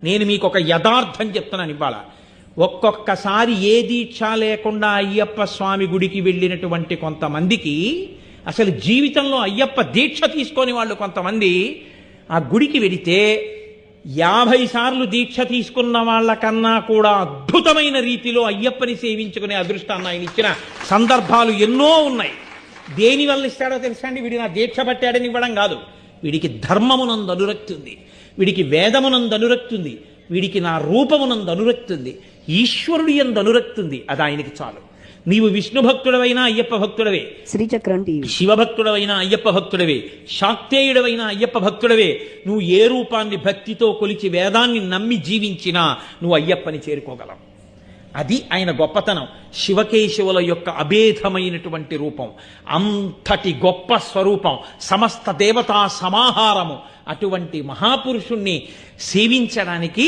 నేను మీకు ఒక యథార్థం చెప్తున్నాను ఇవాళ. ఒక్కొక్కసారి ఏ దీక్ష లేకుండా అయ్యప్ప స్వామి గుడికి వెళ్ళినటువంటి కొంతమందికి అసలు జీవితంలో అయ్యప్ప దీక్ష తీసుకొని వాళ్ళు కొంతమంది ఆ గుడికి వెడితే 50 సార్లు దీక్ష తీసుకున్న వాళ్ళకన్నా కూడా అద్భుతమైన రీతిలో అయ్యప్పని సేవించుకునే అదృష్టాన్ని ఆయన ఇచ్చిన సందర్భాలు ఎన్నో ఉన్నాయి. దేనివల్ల ఇస్తాడో తెలుసా అండి? వీడి నా దీక్ష పట్టాడని ఇవ్వడం కాదు. వీడికి ధర్మమునందు అనురక్తి ఉంది, వీడికి వేదమునందు అనురక్తి ఉంది, వీడికి నా రూపమునందు అనురక్తి ఉంది, ఈశ్వరుడి యందు అనురక్తి ఉంది. అది ఆయనకి చాలు. నీవు విష్ణు భక్తుడవైనా అయ్యప్ప భక్తుడవే, శ్రీచక్రం టీవీ శివభక్తుడవైనా అయ్యప్ప భక్తుడవే, శాక్తేయుడవైనా అయ్యప్ప భక్తుడవే. నువ్వు ఏ రూపాన్ని భక్తితో కొలిచి వేదాన్ని నమ్మి జీవించినా నువ్వు అయ్యప్పని చేరుకోగలవు. అది ఆయన గొప్పతనం. శివకేశవుల యొక్క అభేదమైనటువంటి రూపం, అంతటి గొప్ప స్వరూపం, సమస్త దేవతా సమాహారము. అటువంటి మహాపురుషుణ్ణి సేవించడానికి